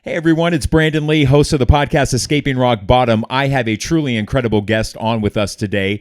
Hey everyone, it's Brandon Lee, host of the podcast Escaping Rock Bottom. I have a truly incredible guest on with us today,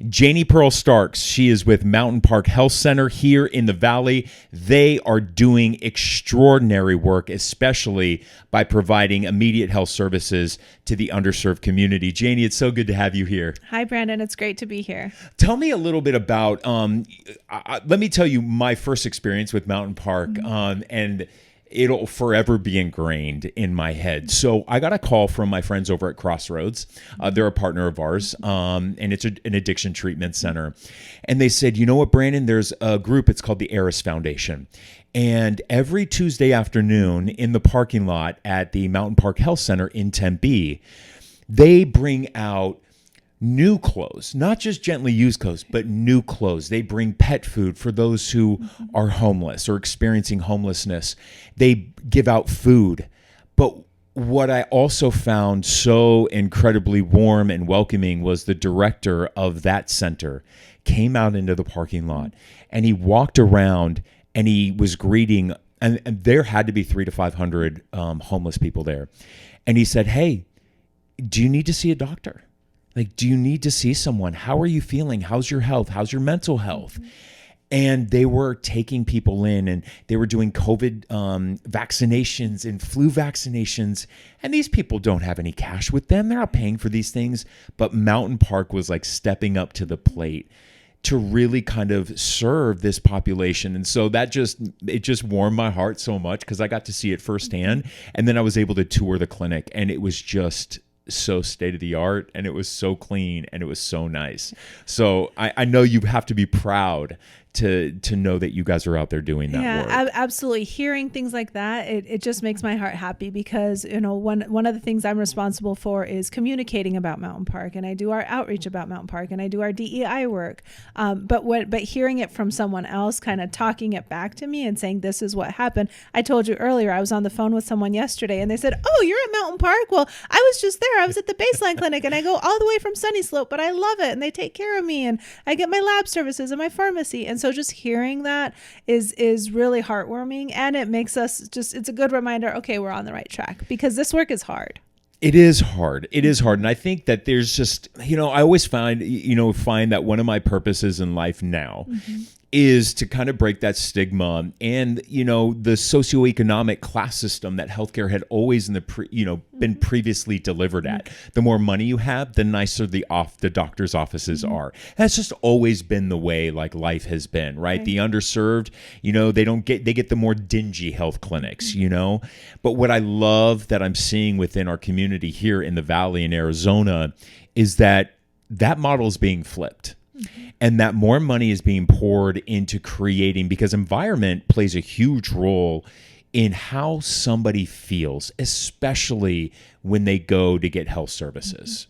Janie Pearl Starks. She is with Mountain Park Health Center here in the Valley. They are doing extraordinary work, especially by providing immediate health services to the underserved community. Janie, it's so good to have you here. Hi, Brandon. It's great to be here. Tell me a little bit about, let me tell you my first experience with Mountain Park, and it'll forever be ingrained in my head. So I got a call from my friends over at Crossroads. They're a partner of ours, and it's an addiction treatment center. And they said, you know what, Brandon, there's a group, it's called the Eris Foundation. And every Tuesday afternoon in the parking lot at the Mountain Park Health Center in Tempe, they bring out new clothes, not just gently used clothes, but new clothes. They bring pet food for those who are homeless or experiencing homelessness. They give out food. But what I also found so incredibly warm and welcoming was the director of that center came out into the parking lot and he walked around and he was greeting, and there had to be 300 to 500 homeless people there. And he said, "Hey, do you need to see a doctor? Like, do you need to see someone? How are you feeling? How's your health? How's your mental health?" And they were taking people in and they were doing COVID vaccinations and flu vaccinations. And these people don't have any cash with them. They're not paying for these things. But Mountain Park was like stepping up to the plate to really kind of serve this population. And so it just warmed my heart so much because I got to see it firsthand. And then I was able to tour the clinic and it was just so state of the art and it was so clean and it was so nice. So I know you have to be proud to know that you guys are out there doing that work. Yeah, absolutely. Hearing things like that, it just makes my heart happy because, you know, one of the things I'm responsible for is communicating about Mountain Park, and I do our outreach about Mountain Park, and I do our DEI work. But hearing it from someone else, kind of talking it back to me and saying, this is what happened. I told you earlier, I was on the phone with someone yesterday and they said, "Oh, you're at Mountain Park? Well, I was just there. I was at the Baseline Clinic and I go all the way from Sunny Slope, but I love it. And they take care of me and I get my lab services and my pharmacy." And so just hearing that is really heartwarming, and it makes us it's a good reminder, okay, we're on the right track because this work is hard. It is hard. It is hard. And I think that there's just, I always find that one of my purposes in life now is to kind of break that stigma and, the socioeconomic class system that healthcare had always been previously delivered at. The more money you have, the nicer the doctor's offices are. That's just always been the way like life has been, right? The underserved, they get the more dingy health clinics, But what I love that I'm seeing within our community here in the Valley in Arizona is that model is being flipped. And that more money is being poured into creating, because environment plays a huge role in how somebody feels, especially when they go to get health services.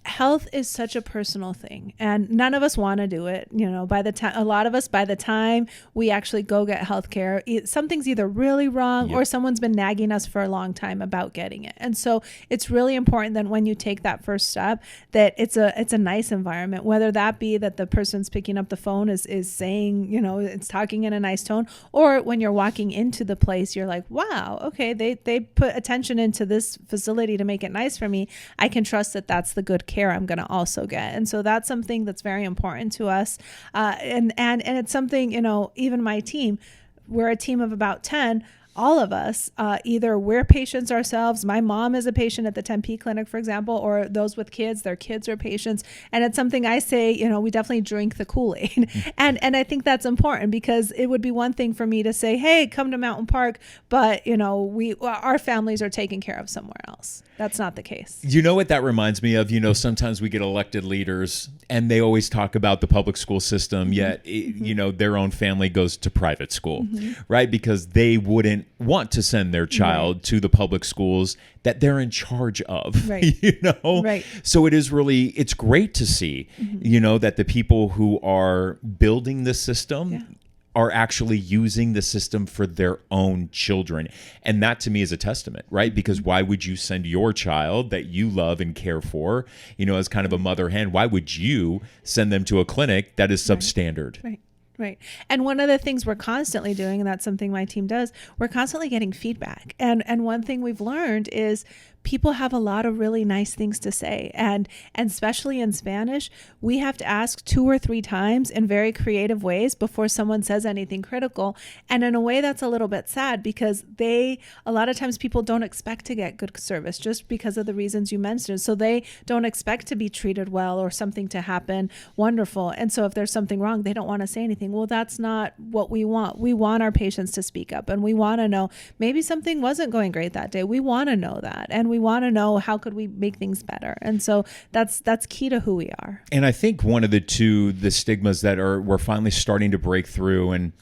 Health is such a personal thing, and none of us want to do it. By the time we actually go get healthcare, something's either really wrong or someone's been nagging us for a long time about getting it. And so it's really important that when you take that first step, that it's a nice environment, whether that be that the person's picking up the phone is saying, it's talking in a nice tone, or when you're walking into the place, you're like, wow, okay, they put attention into this facility to make it nice for me. I can trust that that's the good care I'm going to also get. And so that's something that's very important to us. And it's something, even my team, we're a team of about 10. All of us, either we're patients ourselves. My mom is a patient at the Tempe clinic, for example, or those with kids, their kids are patients. And it's something I say, we definitely drink the Kool-Aid. And I think that's important because it would be one thing for me to say, hey, come to Mountain Park, but, our families are taken care of somewhere else. That's not the case. You know what that reminds me of? Sometimes we get elected leaders and they always talk about the public school system, yet, their own family goes to private school, right? Because they wouldn't want to send their child to the public schools that they're in charge of, right. Right. So it's great to see, that the people who are building the system are actually using the system for their own children. And that to me is a testament, right? Because why would you send your child that you love and care for, as kind of a mother hen, why would you send them to a clinic that is substandard? Right. Right. And one of the things we're constantly doing, and that's something my team does, we're constantly getting feedback. And one thing we've learned is people have a lot of really nice things to say. And especially in Spanish, we have to ask 2 or 3 times in very creative ways before someone says anything critical. And in a way that's a little bit sad, because a lot of times people don't expect to get good service just because of the reasons you mentioned. So they don't expect to be treated well or something to happen wonderful. And so if there's something wrong, they don't want to say anything. Well, that's not what we want. We want our patients to speak up, and we want to know maybe something wasn't going great that day. We want to know that. And we want to know how could we make things better. And so that's key to who we are. And I think one of the stigmas that we're finally starting to break through, and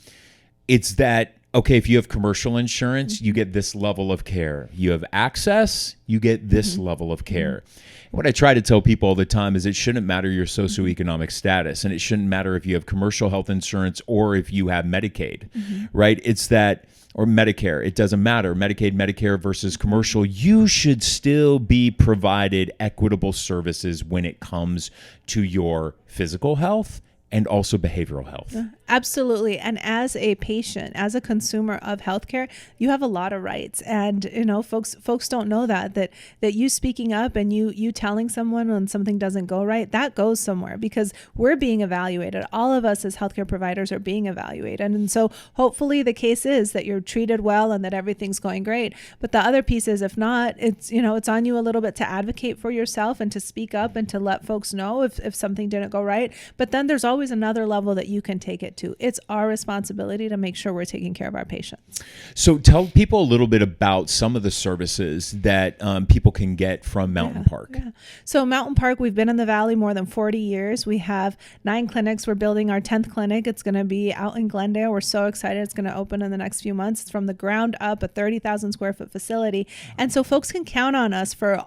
it's that, okay, if you have commercial insurance, you get this level of care. You have access, you get this level of care. What I try to tell people all the time is it shouldn't matter your socioeconomic status, and it shouldn't matter if you have commercial health insurance or if you have Medicaid, right? It's that, or Medicare, it doesn't matter. Medicaid, Medicare versus commercial, you should still be provided equitable services when it comes to your physical health and also behavioral health. Absolutely. And as a patient, as a consumer of healthcare, you have a lot of rights. And, folks don't know that you speaking up and you telling someone when something doesn't go right, that goes somewhere, because we're being evaluated. All of us as healthcare providers are being evaluated. And so hopefully the case is that you're treated well and that everything's going great. But the other piece is, if not, it's on you a little bit to advocate for yourself and to speak up and to let folks know if something didn't go right. But then there's always another level that you can take it to. It's our responsibility to make sure we're taking care of our patients. So tell people a little bit about some of the services that people can get from Mountain Park. Yeah. So Mountain Park, we've been in the Valley more than 40 years. We have 9 clinics. We're building our 10th clinic. It's going to be out in Glendale. We're so excited. It's going to open in the next few months. It's from the ground up, a 30,000 square foot facility. And so folks can count on us for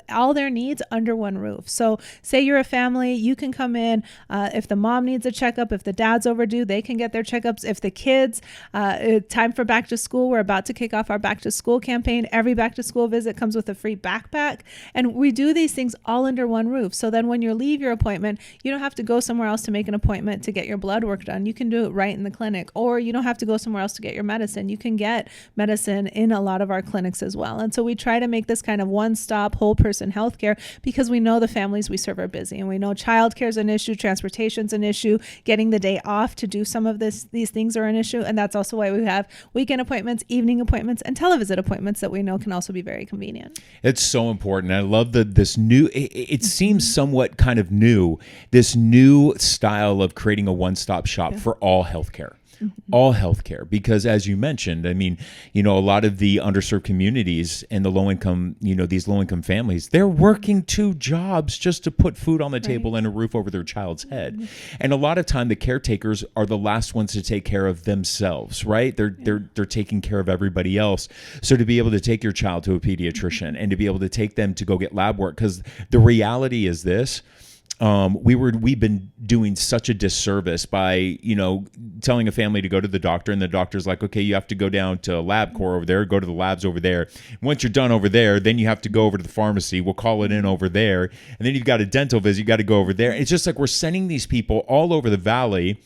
all their needs under one roof. So say you're a family, you can come in. If the mom needs a checkup, if the dad's overdue, they can get their checkups. If the kids, time for back to school, we're about to kick off our back to school campaign. Every back to school visit comes with a free backpack. And we do these things all under one roof. So then when you leave your appointment, you don't have to go somewhere else to make an appointment to get your blood work done. You can do it right in the clinic, or you don't have to go somewhere else to get your medicine. You can get medicine in a lot of our clinics as well. And so we try to make this kind of one-stop whole person healthcare, because we know the families we serve are busy, and we know childcare is an issue, transportation's an issue, getting the day off to do some of these things are an issue. And that's also why we have weekend appointments, evening appointments, and televisit appointments that we know can also be very convenient. It's so important. I love this new, it seems somewhat kind of new, this new style of creating a one-stop shop for all healthcare. All healthcare, because as you mentioned, I mean, a lot of the underserved communities and the low income, these low income families, they're working 2 jobs just to put food on the table and a roof over their child's head. And a lot of time the caretakers are the last ones to take care of themselves, right? They're taking care of everybody else. So to be able to take your child to a pediatrician and to be able to take them to go get lab work, because the reality is this. We've been doing such a disservice by, telling a family to go to the doctor, and the doctor's like, okay, you have to go down to LabCorp over there, go to the labs over there. Once you're done over there, then you have to go over to the pharmacy. We'll call it in over there. And then you've got a dental visit. You got to go over there. It's just like we're sending these people all over the valley.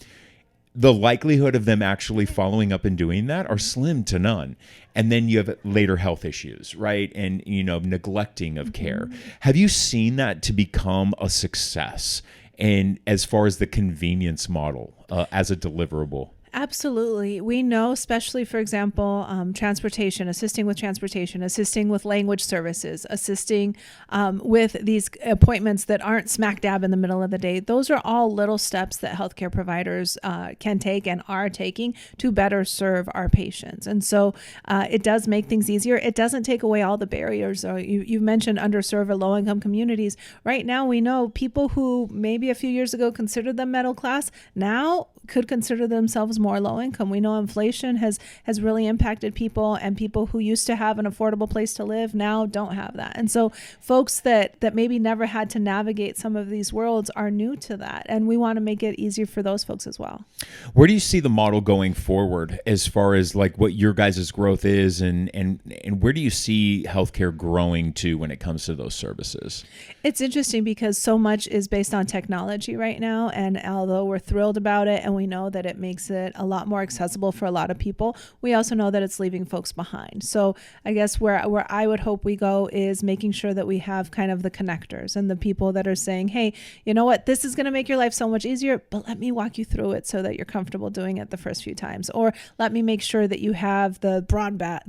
The likelihood of them actually following up and doing that are slim to none. And then you have later health issues, right? And, neglecting of care. Have you seen that to become a success? And as far as the convenience model as a deliverable? Absolutely. We know, especially, for example, assisting with language services, assisting with these appointments that aren't smack dab in the middle of the day. Those are all little steps that healthcare providers can take and are taking to better serve our patients. And so it does make things easier. It doesn't take away all the barriers. You mentioned underserved or low-income communities. Right now, we know people who maybe a few years ago considered them middle class now could consider themselves more low income. We know inflation has really impacted people, and people who used to have an affordable place to live now don't have that. And so folks that maybe never had to navigate some of these worlds are new to that. And we want to make it easier for those folks as well. Where do you see the model going forward as far as like what your guys' growth is, and where do you see healthcare growing to when it comes to those services? It's interesting because so much is based on technology right now. And although we're thrilled about it and we know that it makes it a lot more accessible for a lot of people. We also know that it's leaving folks behind. So I guess where I would hope we go is making sure that we have kind of the connectors and the people that are saying, hey, you know what, this is going to make your life so much easier, but let me walk you through it so that you're comfortable doing it the first few times. Or let me make sure that you have the broadband.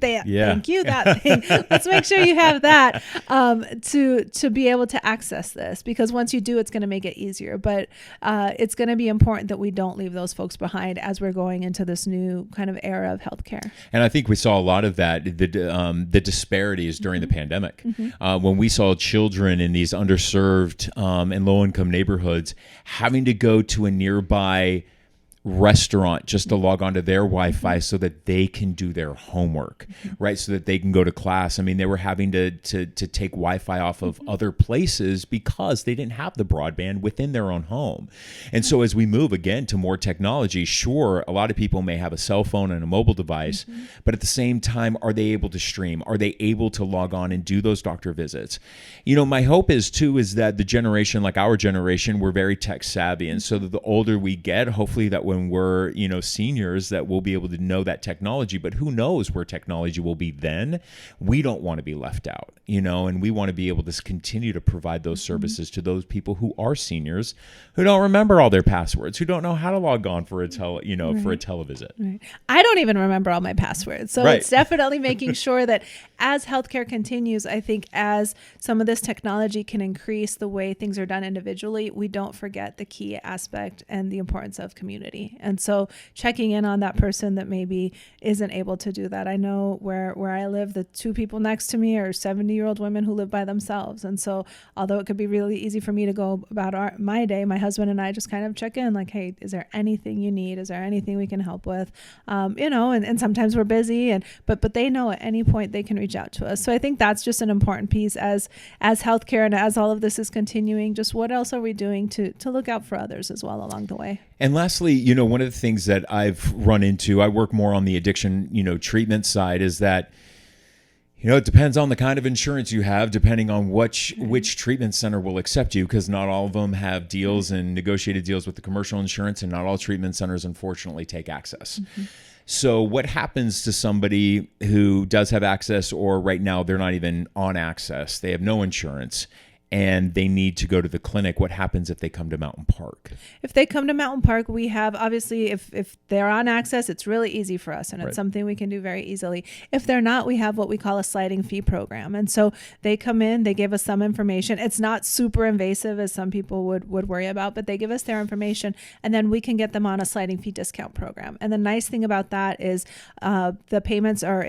Thank you, that thing. Let's make sure you have that to be able to access this, because once you do, it's going to make it easier. But it's going to be important that we don't leave those folks behind as we're going into this new kind of era of healthcare. And I think we saw a lot of that, the disparities during the pandemic, when we saw children in these underserved and low-income neighborhoods having to go to a nearby restaurant just to log onto their Wi-Fi so that they can do their homework, right? So that they can go to class. I mean, they were having to take Wi-Fi off of other places because they didn't have the broadband within their own home. And so as we move again to more technology, sure, a lot of people may have a cell phone and a mobile device, but at the same time, are they able to stream? Are they able to log on and do those doctor visits? You know, my hope is that the generation, like our generation, we're very tech savvy. And so that the older we get, hopefully that when we're, seniors, that we'll be able to know that technology, but who knows where technology will be then. We don't want to be left out, and we want to be able to continue to provide those services to those people who are seniors, who don't remember all their passwords, who don't know how to log on for a for a televisit. Right. I don't even remember all my passwords. So it's definitely making sure that as healthcare continues, I think as some of this technology can increase the way things are done individually, we don't forget the key aspect and the importance of community. And so checking in on that person that maybe isn't able to do that. I know where I live, the two people next to me are 70-year-old women who live by themselves. And so although it could be really easy for me to go about my day, my husband and I just kind of check in like, hey, is there anything you need? Is there anything we can help with? And sometimes we're busy, but they know at any point they can reach out to us. So I think that's just an important piece as healthcare and as all of this is continuing, just what else are we doing to look out for others as well along the way? And lastly, one of the things that I've run into, I work more on the addiction, treatment side, is that, it depends on the kind of insurance you have, depending on which treatment center will accept you, because not all of them have deals and negotiated deals with the commercial insurance, and not all treatment centers, unfortunately, take access. So what happens to somebody who does have access, or right now they're not even on access, they have no insurance, and they need to go to the clinic? What happens if they come to Mountain Park? If they come to Mountain Park, we have, obviously, if they're on access, it's really easy for us, and it's something we can do very easily. If they're not, we have what we call a sliding fee program. And so they come in, they give us some information. It's not super invasive as some people would worry about, but they give us their information, and then we can get them on a sliding fee discount program. And the nice thing about that is the payments are,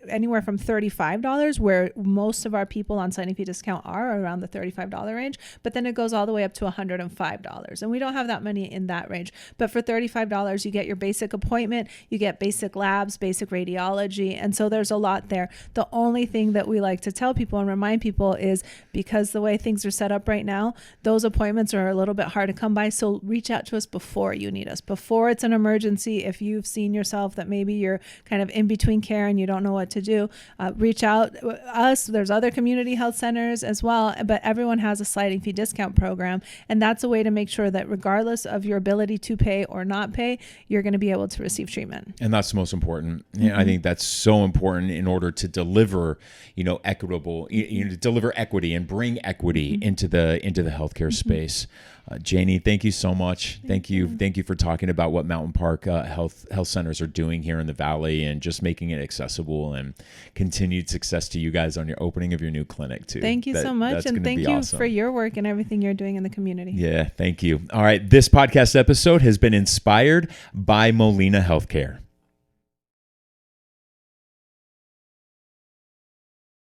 anywhere from $35, where most of our people on sliding fee discount are around the $35 range, but then it goes all the way up to $105. And we don't have that many in that range. But for $35, you get your basic appointment, you get basic labs, basic radiology. And so there's a lot there. The only thing that we like to tell people and remind people is, because the way things are set up right now, those appointments are a little bit hard to come by. So reach out to us before you need us, before it's an emergency. If you've seen yourself that maybe you're kind of in between care and you don't know what to do, reach out us. There's other community health centers as well, but everyone has a sliding fee discount program. And that's a way to make sure that regardless of your ability to pay or not pay, you're going to be able to receive treatment. And that's the most important. I think that's so important in order to deliver, equitable, to deliver equity and bring equity into the healthcare space. Janie, thank you so much. Thank you for talking about what Mountain Park health centers are doing here in the Valley, and just making it accessible, and continued success to you guys on your opening of your new clinic too. Thank you so much. And thank you for your work and everything you're doing in the community. Yeah, thank you. All right. This podcast episode has been inspired by Molina Healthcare.